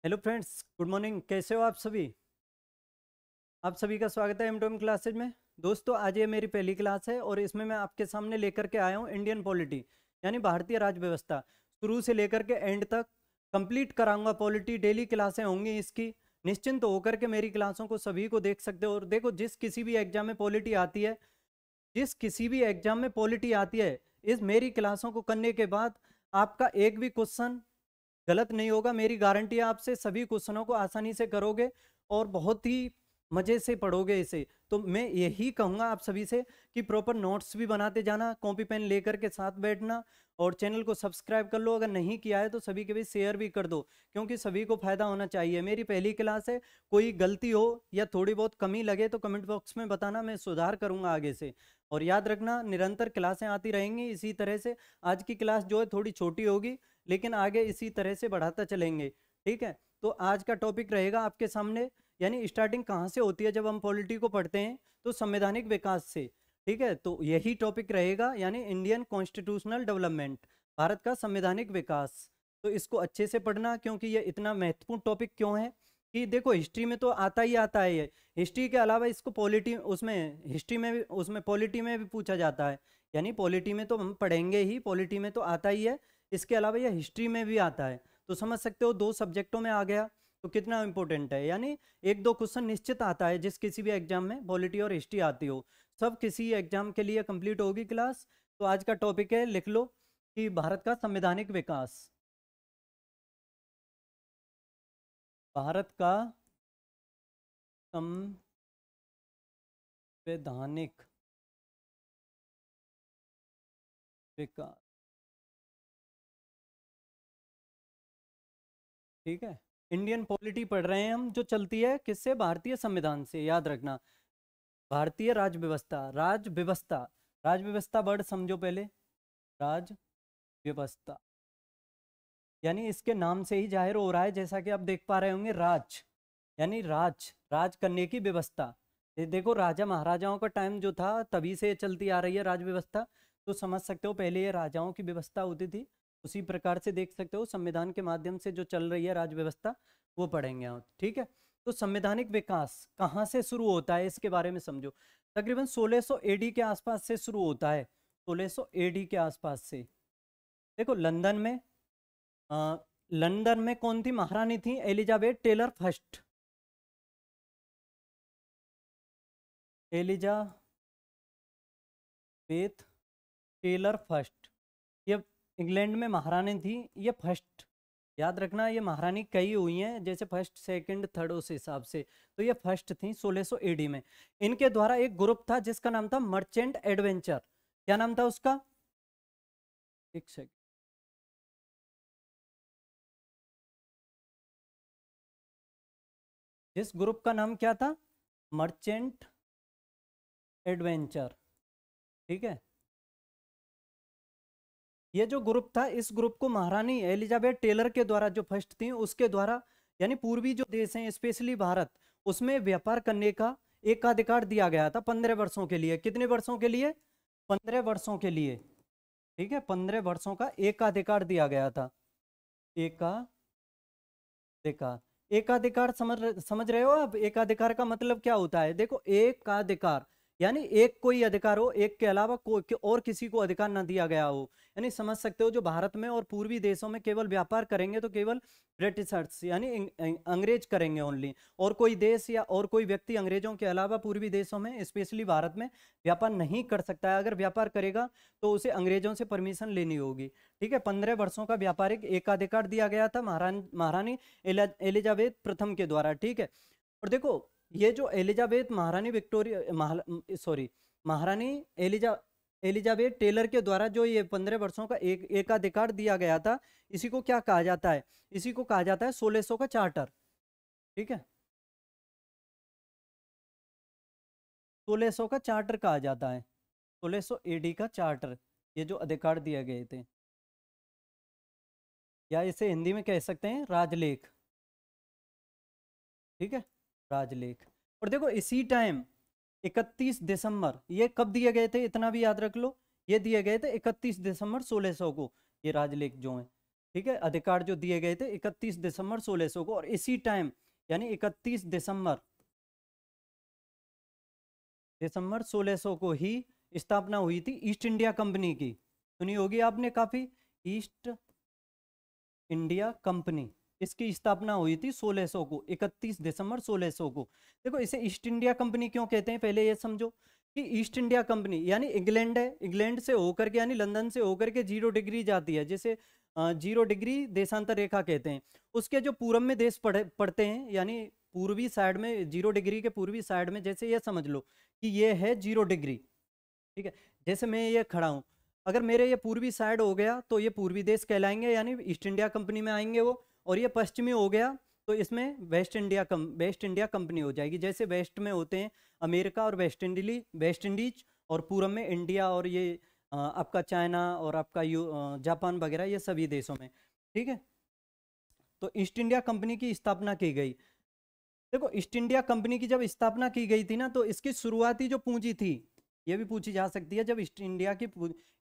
Hello friends, good morning. कैसे हो आप सभी? आप सभी का स्वागत है M2M क्लासेज में। दोस्तों, आज ये मेरी पहली क्लास है और इसमें मैं आपके सामने लेकर के आया हूँ इंडियन पॉलिटी, यानी भारतीय राज व्यवस्था, शुरू से लेकर के एंड तक कंप्लीट कराऊंगा। पॉलिटी डेली क्लासें होंगी इसकी। निश्चिंत होकर के मेरी क्लासों को सभी को देख सकते हो। और देखो, जिस किसी भी एग्जाम में पॉलिटी आती है, इस मेरी क्लासों को करने के बाद आपका एक भी क्वेश्चन गलत नहीं होगा। मेरी गारंटी है, आपसे सभी क्वेश्चनों को आसानी से करोगे और बहुत ही मजे से पढ़ोगे इसे। तो मैं यही कहूंगा आप सभी से कि प्रॉपर नोट्स भी बनाते जाना, कॉपी पेन लेकर के साथ बैठना और चैनल को सब्सक्राइब कर लो। अगर नहीं किया है तो सभी के बीच शेयर भी कर दो, क्योंकि सभी को फायदा होना चाहिए। मेरी पहली क्लास है, कोई गलती हो या थोड़ी बहुत कमी लगे तो कमेंट बॉक्स में बताना, मैं सुधार करूंगा आगे से। और याद रखना, निरंतर क्लासें आती रहेंगी इसी तरह से। आज की क्लास जो है थोड़ी छोटी होगी, लेकिन आगे इसी तरह से बढ़ाता चलेंगे। ठीक है, तो आज का टॉपिक रहेगा आपके सामने, यानी स्टार्टिंग कहाँ से होती है जब हम पॉलिटी को पढ़ते हैं, तो संवैधानिक विकास से। ठीक है, तो यही टॉपिक रहेगा, यानी इंडियन कॉन्स्टिट्यूशनल डेवलपमेंट, भारत का संवैधानिक विकास। तो इसको अच्छे से पढ़ना, क्योंकि ये इतना महत्वपूर्ण टॉपिक क्यों है कि देखो, हिस्ट्री में तो आता ही आता है ये। हिस्ट्री के अलावा इसको पॉलिटी, उसमें हिस्ट्री में भी, उसमें पॉलिटी में भी पूछा जाता है। यानी पॉलिटी में तो हम पढ़ेंगे ही, पॉलिटी में तो आता ही है, इसके अलावा यह हिस्ट्री में भी आता है। तो समझ सकते हो, दो सब्जेक्टों में आ गया तो कितना इंपॉर्टेंट है। यानी एक दो क्वेश्चन निश्चित आता है जिस किसी भी एग्जाम में पॉलिटी और हिस्ट्री आती हो। सब किसी एग्जाम के लिए कंप्लीट होगी क्लास। तो आज का टॉपिक है, लिख लो कि भारत का संवैधानिक विकास। भारत का संवैधानिक विकास। ठीक है, इंडियन पॉलिटी पढ़ रहे हैं हम, जो चलती है किससे? भारतीय संविधान से। याद रखना, भारतीय राज व्यवस्था, राज व्यवस्था, राज व्यवस्था वर्ड समझो पहले। राज व्यवस्था यानी इसके नाम से ही जाहिर हो रहा है, जैसा कि आप देख पा रहे होंगे, राज यानी राज, राज करने की व्यवस्था। ये देखो, राजा महाराजाओं का टाइम जो था तभी से ये चलती आ रही है राज व्यवस्था। तो समझ सकते हो, पहले ये राजाओं की व्यवस्था होती थी, उसी प्रकार से देख सकते हो संविधान के माध्यम से जो चल रही है राज व्यवस्था, वो पढ़ेंगे आप। ठीक है, तो संवैधानिक विकास कहाँ से शुरू होता है इसके बारे में समझो। तकरीबन 1600 एडी के आसपास से शुरू होता है, 1600 एडी के आसपास से। देखो, लंदन में कौन थी महारानी? थी Elizabeth Taylor first. Elizabeth Taylor first, ये इंग्लैंड में महारानी थी, ये फर्स्ट। याद रखना, ये महारानी कई हुई हैं, जैसे फर्स्ट सेकंड थर्ड, उस हिसाब से। तो ये फर्स्ट थी 1600 एडी में। इनके द्वारा एक ग्रुप था जिसका नाम था मर्चेंट एडवेंचर। क्या नाम था उसका? एक सेकंड। जिस ग्रुप का नाम क्या था? Merchant adventure. ठीक है, ये जो ग्रुप था, इस ग्रुप को महारानी एलिजाबेथ टेलर के द्वारा, जो फर्स्ट थी उसके द्वारा, यानी पूर्वी जो देश हैं स्पेशली भारत, उसमें व्यापार करने का एकाधिकार दिया गया था 15 वर्षों के लिए। कितने वर्षों के लिए? 15 वर्षों के लिए। ठीक है, 15 वर्षों का एकाधिकार दिया गया था। एकाधिकार, एकाधिकार समझ रहे हो आप? एकाधिकार का मतलब क्या होता है? देखो, एकाधिकार यानी एक कोई अधिकार हो, एक के अलावा कोई और किसी को अधिकार ना दिया गया हो। यानी समझ सकते हो, जो भारत में और पूर्वी देशों में केवल व्यापार करेंगे तो केवल ब्रिटिशर्स यानी अंग्रेज करेंगे ओनली। और कोई देश या और कोई व्यक्ति अंग्रेजों के अलावा पूर्वी देशों में स्पेशली भारत में व्यापार नहीं कर सकता है। अगर व्यापार करेगा तो उसे अंग्रेजों से परमिशन लेनी होगी। ठीक है, 15 वर्षों का व्यापारिक एकाधिकार दिया गया था महारानी एलिजाबेथ प्रथम के द्वारा। ठीक है, और देखो, ये जो एलिजाबेथ महारानी विक्टोरिया, सॉरी, महारानी एलिजाबेथ टेलर के द्वारा जो ये 15 वर्षों का एकाधिकार दिया गया था, इसी को क्या कहा जाता है? इसी को कहा जाता है 1600 का चार्टर। ठीक है, 1600 का चार्टर कहा जाता है, 1600 एडी का चार्टर। ये जो अधिकार दिए गए थे, या इसे हिंदी में कह सकते हैं राजलेख। ठीक है, राजलेख। और देखो, इसी टाइम 31 दिसंबर, ये कब दिए गए थे इतना भी याद रख लो, ये दिए गए थे 31 दिसंबर 1600 को, ये राजलेख जो है। ठीक है, अधिकार जो दिए गए थे 31 दिसंबर 1600 को, और इसी टाइम यानी 31 दिसंबर 1600 को ही स्थापना हुई थी ईस्ट इंडिया कंपनी की। सुनी होगी आपने काफी, ईस्ट इंडिया कंपनी, इसकी स्थापना हुई थी 1600 को, 31 दिसंबर 1600 को। देखो इसे ईस्ट इंडिया कंपनी क्यों कहते हैं, पहले ये समझो कि ईस्ट इंडिया कंपनी यानी इंग्लैंड है, इंग्लैंड से होकर के यानी लंदन से होकर के 0 डिग्री जाती है, जिसे 0 डिग्री देशांतर रेखा कहते हैं। उसके जो पूरब में देश पड़ते हैं, यानी पूर्वी साइड में 0 डिग्री के पूर्वी साइड में, जैसे ये समझ लो कि ये है 0 डिग्री। ठीक है, जैसे मैं ये खड़ा हूँ, अगर मेरे ये पूर्वी साइड हो गया तो ये पूर्वी देश कहलाएंगे, यानी ईस्ट इंडिया कंपनी में आएंगे वो। और ये पश्चिमी हो गया तो इसमें वेस्ट इंडिया कंपनी हो जाएगी। जैसे वेस्ट में होते हैं अमेरिका और वेस्ट इंडीज, और पूरब में इंडिया और ये आपका चाइना और आपका जापान वगैरह, ये सभी देशों में। ठीक है, तो ईस्ट इंडिया कंपनी की स्थापना की गई। देखो ईस्ट इंडिया कंपनी की जब स्थापना की गई थी ना, तो इसकी शुरुआती जो पूंजी थी, ये भी पूछी जा सकती है, जब ईस्ट इंडिया की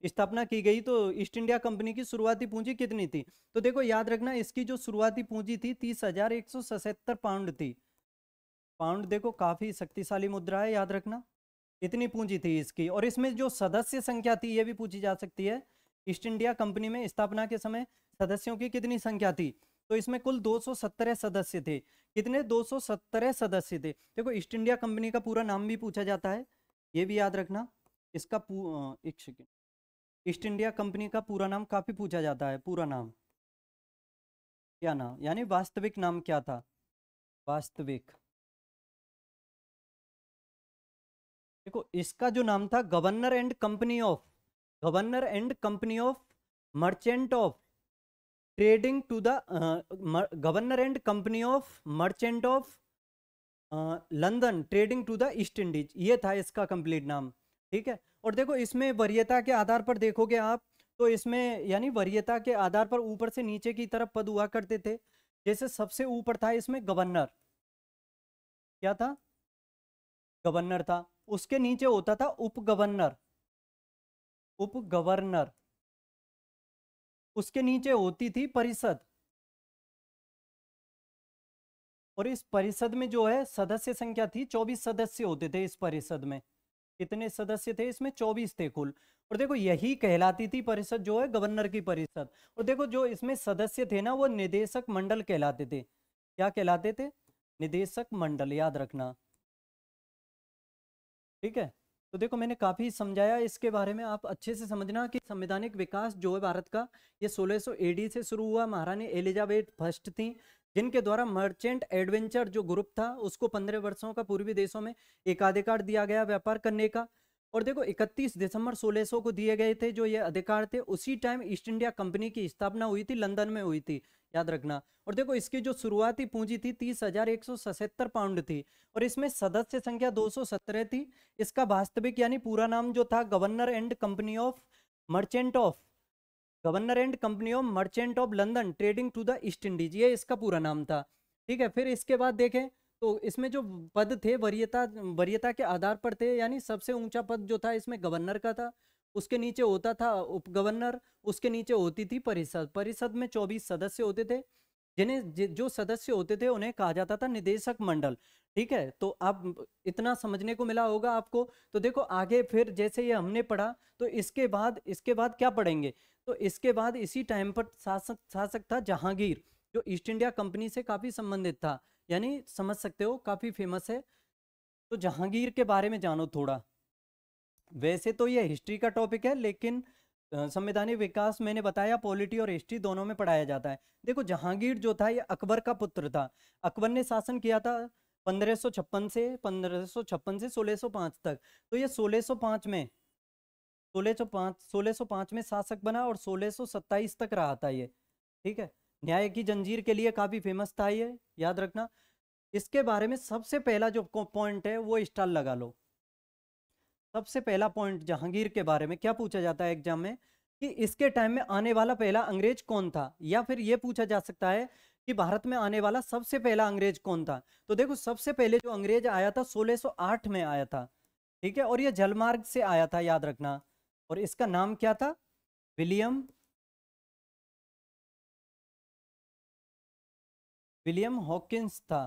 स्थापना की गई तो ईस्ट इंडिया कंपनी की शुरुआती पूंजी कितनी थी। तो देखो याद रखना, इसकी जो शुरुआती पूंजी थी 30,177 पाउंड थी। पाउंड देखो काफी शक्तिशाली मुद्रा है, याद रखना, इतनी पूंजी थी इसकी। और इसमें जो सदस्य संख्या थी, ये भी पूछी जा सकती है, ईस्ट इंडिया कंपनी में स्थापना के समय सदस्यों की कितनी संख्या थी। तो इसमें कुल 217 सदस्य थे। कितने, 217 सदस्य थे। देखो ईस्ट इंडिया कंपनी का पूरा नाम भी पूछा जाता है, ये भी याद रखना। इसका एक सेकेंड, ईस्ट इंडिया कंपनी का पूरा नाम काफी पूछा जाता है। पूरा नाम क्या, नाम यानी वास्तविक नाम क्या था, वास्तविक। देखो इसका जो नाम था governor and company of merchant of trading to the governor and company of merchant of London trading to the East Indies, ये था इसका कंप्लीट नाम। ठीक है, और देखो इसमें वरीयता के आधार पर देखोगे आप, तो इसमें यानी वरीयता के आधार पर ऊपर से नीचे की तरफ पद हुआ करते थे। जैसे सबसे ऊपर था इसमें गवर्नर, क्या था, गवर्नर था। उसके नीचे होता था उप गवर्नर, उसके नीचे होती थी परिषद, और इस परिषद में जो है सदस्य संख्या थी 24 सदस्य होते थे इस परिषद में। कितने सदस्य थे इसमें, 24 थे कुल। और देखो यही कहलाती थी परिषद जो है गवर्नर की परिषद। और देखो जो इसमें सदस्य थे ना, वो निदेशक मंडल कहलाते थे। क्या कहलाते थे, निदेशक मंडल, याद रखना। ठीक है, तो देखो मैंने काफी समझाया इसके बारे में, आप अच्छे से समझना कि संवैधानिक विकास जो है भारत का, ये 1600 एडी से शुरू हुआ। महारानी एलिजाबेथ फर्स्ट थी, जिनके द्वारा मर्चेंट एडवेंचर जो ग्रुप था, उसको 15 वर्षों का पूर्वी देशों में एकाधिकार दिया गया व्यापार करने का। और देखो 31 दिसंबर 1600 को दिए गए थे जो ये अधिकार थे, उसी टाइम ईस्ट इंडिया कंपनी की स्थापना हुई थी, लंदन में हुई थी, याद रखना। और देखो इसकी जो शुरुआती पूंजी थी 30,177 पाउंड थी, और इसमें सदस्य संख्या 217 थी। इसका वास्तविक यानी पूरा नाम जो था governor and company of merchant of London trading to the East Indies, ये इसका पूरा नाम था। ठीक है, फिर इसके बाद देखें तो इसमें जो पद थे वरीयता के आधार पर थे, यानी सबसे ऊंचा पद जो था इसमें गवर्नर का था, उसके नीचे होता था उप गवर्नर, उसके नीचे होती थी परिषद में 24 सदस्य होते थे, जिन्हें जो सदस्य होते थे उन्हें कहा जाता था निदेशक मंडल। ठीक है, तो आप इतना समझने को मिला होगा आपको। तो देखो आगे फिर जैसे ये हमने पढ़ा, तो इसके बाद क्या पढ़ेंगे, तो इसके बाद इसी टाइम पर शासक था जहांगीर, जो ईस्ट इंडिया कंपनी से काफी संबंधित था, यानी समझ सकते हो काफी फेमस है। तो जहांगीर के बारे में जानो थोड़ा। वैसे तो ये हिस्ट्री का टॉपिक है, लेकिन संवैधानिक विकास मैंने बताया पॉलिटी और हिस्ट्री दोनों में पढ़ाया जाता है। देखो जहांगीर जो था ये अकबर का पुत्र था। अकबर ने शासन किया था 1556 से 1605 तक। तो ये 1605 में शासक बना और 1627 तक रहा था ये। ठीक है, न्याय की जंजीर के लिए काफी फेमस था ये, याद रखना। इसके बारे में सबसे पहला जो पॉइंट है वो स्टार लगा लो। सबसे पहला पॉइंट जहांगीर के बारे में क्या पूछा जाता है एग्जाम में, कि इसके टाइम में आने वाला पहला अंग्रेज कौन था, या फिर यह पूछा जा सकता है कि भारत में आने वाला सबसे पहला अंग्रेज कौन था। तो देखो सबसे पहले जो अंग्रेज आया था 1608 में आया था। ठीक है, और यह जलमार्ग से आया था, याद रखना। और इसका नाम क्या था, विलियम विलियम हॉकिंस था।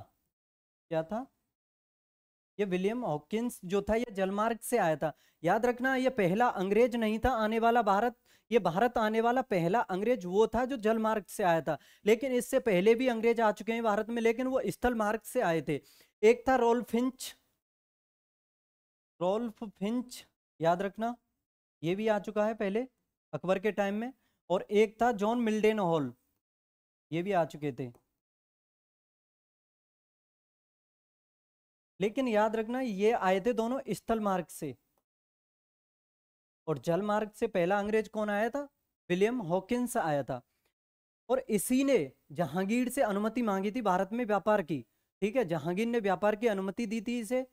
क्या था? ये विलियम हॉकिंस जो था ये जलमार्ग से आया था। याद रखना, ये पहला अंग्रेज नहीं था आने वाला भारत। ये भारत आने वाला पहला अंग्रेज वो था जो जलमार्ग से आया था। लेकिन इससे पहले भी अंग्रेज आ चुके हैं भारत में, लेकिन वो स्थल मार्ग से आए थे। एक था रोल्फ फिंच, याद रखना, ये भी आ चुका है पहले अकबर के टाइम में। और एक था जॉन मिल्डन हॉल, ये भी आ चुके थे। लेकिन याद रखना ये आए थे दोनों स्थल मार्ग से, और जल मार्ग से पहला अंग्रेज कौन आया था? विलियम हॉकिंस आया था। और इसी ने जहांगीर से अनुमति मांगी थी भारत में व्यापार की। ठीक है, जहांगीर ने व्यापार की अनुमति दी थी इसे।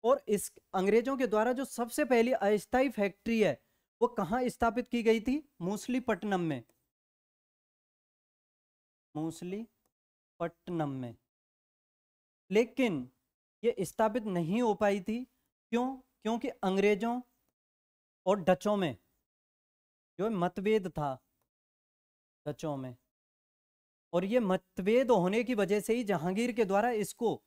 और इस अंग्रेजों के द्वारा जो सबसे पहली अस्थायी फैक्ट्री है वो कहाँ स्थापित की गई थी? मूसलीपट्टनम में। मूसलीपट्टनम में। लेकिन ये स्थापित नहीं हो पाई थी। क्यों? क्योंकि अंग्रेजों और डचों में जो मतभेद था, डचों में, और ये मतभेद होने की वजह से ही जहांगीर के द्वारा इसको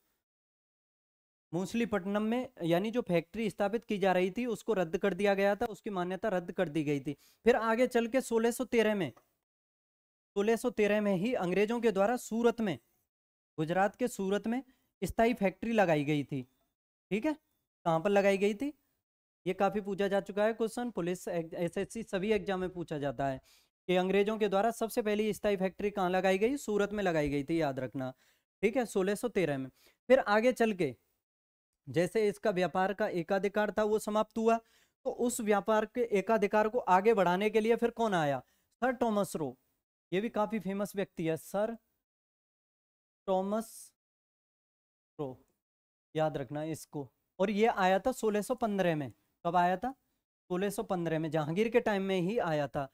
मूसलीपट्टनम में यानी जो फैक्ट्री स्थापित की जा रही थी उसको रद्द कर दिया गया था, उसकी मान्यता रद्द कर दी गई थी। फिर आगे चल के 1613 में ही अंग्रेजों के द्वारा सूरत में, गुजरात के सूरत में स्थायी फैक्ट्री लगाई गई थी। ठीक है, कहाँ पर लगाई गई थी? ये काफी पूछा जा चुका है क्वेश्चन, पुलिस एसएससी सभी एग्जाम में पूछा जाता है कि अंग्रेजों के द्वारा सबसे पहली स्थायी फैक्ट्री कहाँ लगाई गई? सूरत में लगाई गई थी, याद रखना। ठीक है, 1613 में। फिर आगे चल के जैसे इसका व्यापार का एकाधिकार था वो समाप्त हुआ, तो उस व्यापार के एकाधिकार को आगे बढ़ाने के लिए फिर कौन आया? Sir Thomas Roe. ये भी काफी फेमस व्यक्ति है, सर टॉमस रो, याद रखना इसको। और ये आया था 1615 में। कब आया था? 1615 में, जहांगीर के टाइम में ही आया था।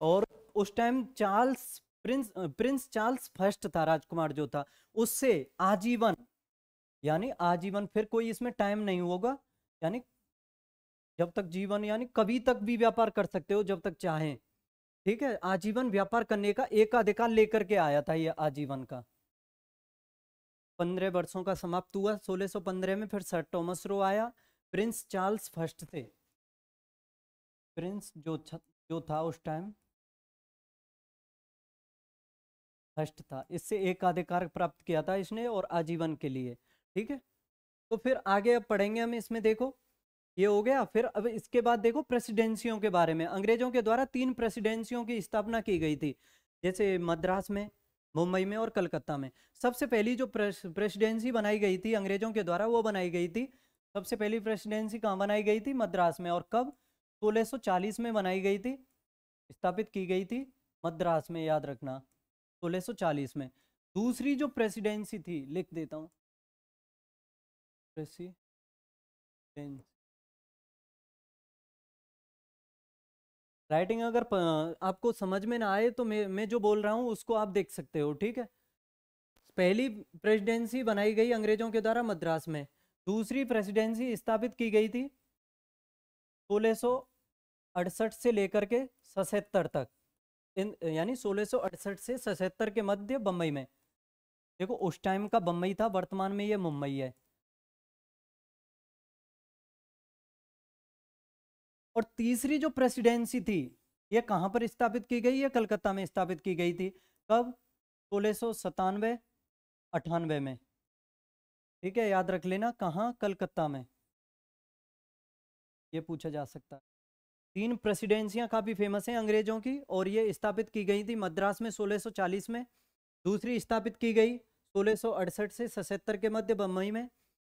और उस टाइम प्रिंस चार्ल्स फर्स्ट था, राजकुमार जो था, उससे आजीवन, यानी आजीवन, फिर कोई इसमें टाइम नहीं होगा, यानी जब तक जीवन, यानी कभी तक भी व्यापार कर सकते हो जब तक चाहें। ठीक है, आजीवन व्यापार करने का एक अधिकार लेकर के आया था ये आजीवन का। 15 वर्षों का समाप्त हुआ 1615 में। फिर सर टॉमस रो आया, प्रिंस चार्ल्स फर्स्ट थे, प्रिंस जो था उस टाइम फर्स्ट था, इससे एक अधिकार प्राप्त किया था इसने और आजीवन के लिए। ठीक है, तो फिर आगे अब पढ़ेंगे हम इसमें। देखो ये हो गया। फिर अब इसके बाद देखो प्रेसिडेंसियों के बारे में। अंग्रेजों के द्वारा 3 प्रेसिडेंसियों की स्थापना की गई थी, जैसे मद्रास में, मुंबई में और कलकत्ता में। सबसे पहली जो प्रेसिडेंसी बनाई गई थी अंग्रेजों के द्वारा वो बनाई गई थी, सबसे पहली प्रेसिडेंसी कहाँ बनाई गई थी? मद्रास में। और कब? 1640 में बनाई गई थी, स्थापित की गई थी मद्रास में, याद रखना, 1640 में। दूसरी जो प्रेसिडेंसी थी, लिख देता हूँ, प्रेसिडेंसी, राइटिंग अगर आपको समझ में ना आए तो मैं जो बोल रहा हूँ उसको आप देख सकते हो। ठीक है, पहली प्रेसिडेंसी बनाई गई अंग्रेजों के द्वारा मद्रास में। दूसरी प्रेसिडेंसी स्थापित की गई थी 1668 से लेकर के 77 तक, यानी 1668 से 77 के मध्य बम्बई में। देखो उस टाइम का बम्बई था, वर्तमान में ये मुंबई है। और तीसरी जो प्रेसिडेंसी थी ये कहाँ पर स्थापित की गई? ये कलकत्ता में स्थापित की गई थी। कब? 1697 98 में। ठीक है, याद रख लेना, कहाँ? कलकत्ता में, ये पूछा जा सकता है। 3 प्रेसिडेंसियां काफी फेमस हैं अंग्रेजों की, और ये स्थापित की गई थी मद्रास में 1640 में। दूसरी स्थापित की गई 1668 से 77 के मध्य बम्बई में।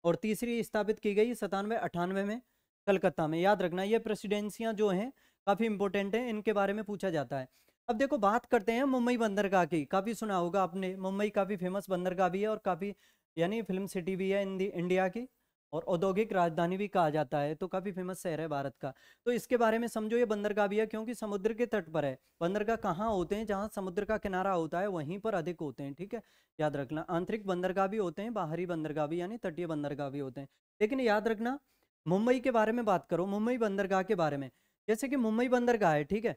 और तीसरी स्थापित की गई 97 98 में कलकत्ता में। याद रखना ये प्रेसिडेंसियां जो हैं काफ़ी इंपॉर्टेंट हैं, इनके बारे में पूछा जाता है। अब देखो बात करते हैं मुंबई बंदरगाह की। काफ़ी सुना होगा आपने, मुंबई काफ़ी फेमस बंदरगाह भी है और काफ़ी, यानी फिल्म सिटी भी है इंडिया की, और औद्योगिक राजधानी भी कहा जाता है, तो काफ़ी फेमस शहर है भारत का। तो इसके बारे में समझो, ये बंदरगाह भी है क्योंकि समुद्र के तट पर है। बंदरगाह कहाँ होते हैं? जहाँ समुद्र का किनारा होता है वहीं पर अधिक होते हैं। ठीक है, याद रखना, आंतरिक बंदरगाह भी होते हैं, बाहरी बंदरगाह भी, यानी तटीय बंदरगाह भी होते हैं। लेकिन याद रखना, मुंबई के बारे में बात करो, मुंबई बंदरगाह के बारे में, जैसे कि मुंबई बंदरगाह है। ठीक है,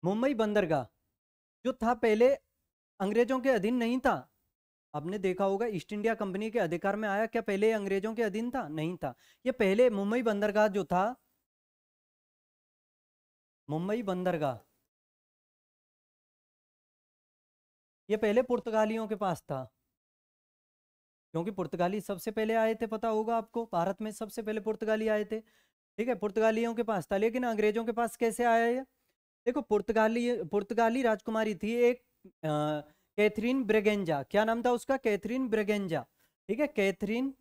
मुंबई बंदरगाह जो था पहले अंग्रेजों के अधीन नहीं था। आपने देखा होगा ईस्ट इंडिया कंपनी के अधिकार में आया क्या? पहले अंग्रेजों के अधीन था? नहीं था। ये पहले मुंबई बंदरगाह जो था, मुंबई बंदरगाह, ये पहले पुर्तगालियों के पास था, क्योंकि पुर्तगाली सबसे पहले आए थे, पता होगा आपको, भारत में सबसे पहले पुर्तगाली आए थे। ठीक है, पुर्तगालियों के पास था, लेकिन अंग्रेजों के पास कैसे आया ये? देखो, पुर्तगाली पुर्तगाली राजकुमारी थी एक, कैथरीन ब्रेगेंजा, क्या नाम था उसका? Catherine Braganza. ठीक है, कैथरीन,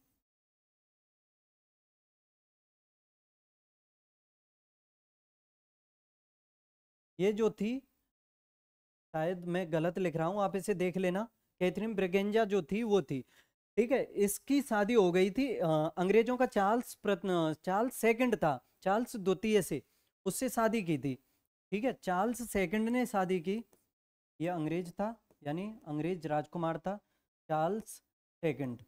ये जो थी, शायद मैं गलत लिख रहा हूँ, आप इसे देख लेना। कैथरीन ब्रेगेंजा जो थी वो थी। ठीक है, इसकी शादी हो गई थी अंग्रेजों का चार्ल्स सेकंड था, चार्ल्स द्वितीय से, उससे शादी की थी। ठीक है, चार्ल्स सेकंड ने शादी की, ये अंग्रेज था, यानी अंग्रेज राजकुमार था, चार्ल्स सेकंड,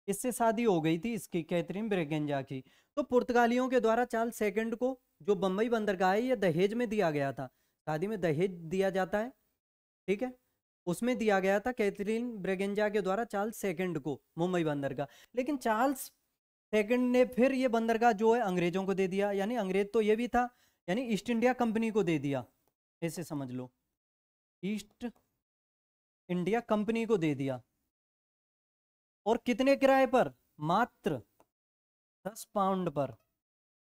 इससे शादी हो गई थी इसकी, कैथरीन ब्रेगेंजा की। तो पुर्तगालियों के द्वारा चार्ल्स सेकंड को जो बम्बई बंदरगाह है ये दहेज में दिया गया था, शादी में दहेज दिया जाता है। ठीक है, उसमें दिया गया था कैथरीन ब्रेगेंजा के द्वारा चार्ल्स सेकंड को मुंबई बंदरगाह। लेकिन चार्ल्स सेकंड ने फिर ये बंदरगाह जो है अंग्रेजों को दे दिया, यानी अंग्रेज तो ये भी था, यानी ईस्ट इंडिया कंपनी को दे दिया, ऐसे समझ लो, ईस्ट इंडिया कंपनी को दे दिया। और कितने किराए पर? मात्र 10 पाउंड पर।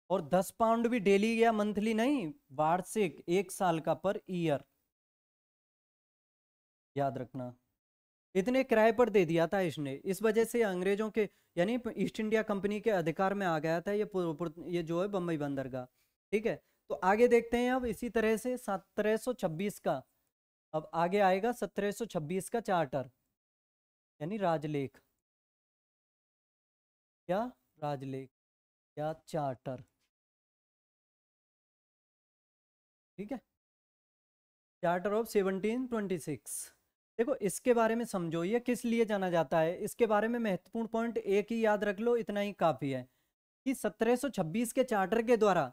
और 10 पाउंड भी डेली या मंथली नहीं, वार्षिक, 1 साल का, पर ईयर, याद रखना। इतने किराए पर दे दिया था इसने, इस वजह से अंग्रेजों के, यानी ईस्ट इंडिया कंपनी के अधिकार में आ गया था ये जो है बम्बई बंदरगाह। ठीक है, तो आगे देखते हैं अब इसी तरह से 1726 का, अब आगे आएगा 1726 का चार्टर, यानी राजलेख, क्या? राजलेख या चार्टर। ठीक है, चार्टर ऑफ 1726। देखो, इसके बारे में समझो, ये किस लिए जाना जाता है, इसके बारे में महत्वपूर्ण पॉइंट एक ही याद रख लो, इतना ही काफी है, कि 1726 के चार्टर के द्वारा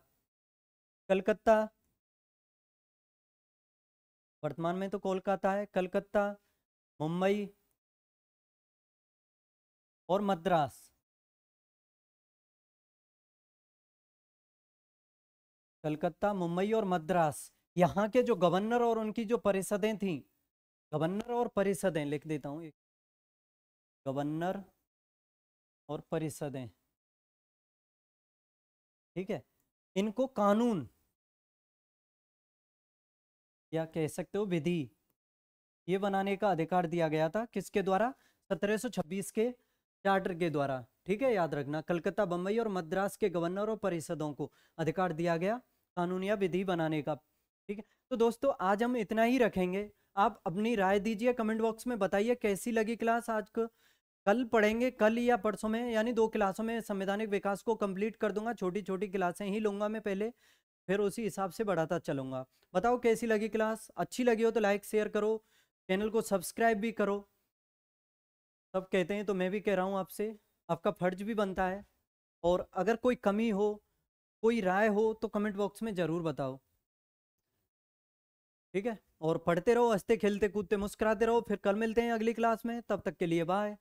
कलकत्ता, वर्तमान में तो कोलकाता है, कलकत्ता, मुंबई और मद्रास, कलकत्ता, मुंबई और मद्रास, यहाँ के जो गवर्नर और उनकी जो परिषदें थी, गवर्नर और परिषदें लिख देता हूँ, गवर्नर और परिषदें, ठीक है, इनको कानून, या कह सकते हो विधि, ये बनाने का अधिकार दिया गया था, किसके द्वारा? 1726 के चार्टर के द्वारा। ठीक है, याद रखना, कलकत्ता, बम्बई और मद्रास के गवर्नर और परिषदों को अधिकार दिया गया कानून या विधि बनाने का। ठीक है, तो दोस्तों आज हम इतना ही रखेंगे, आप अपनी राय दीजिए, कमेंट बॉक्स में बताइए कैसी लगी क्लास आज को। कल पढ़ेंगे, कल या परसों में, यानी 2 क्लासों में संवैधानिक विकास को कंप्लीट कर दूंगा, छोटी छोटी क्लासें ही लूंगा मैं पहले, फिर उसी हिसाब से बढ़ाता चलूंगा। बताओ कैसी लगी क्लास, अच्छी लगी हो तो लाइक शेयर करो, चैनल को सब्सक्राइब भी करो। सब कहते हैं तो मैं भी कह रहा हूँ आपसे, आपका फर्ज भी बनता है। और अगर कोई कमी हो, कोई राय हो, तो कमेंट बॉक्स में ज़रूर बताओ। ठीक है, और पढ़ते रहो, हंसते खेलते कूदते मुस्कुराते रहो, फिर कल मिलते हैं अगली क्लास में, तब तक के लिए बाय।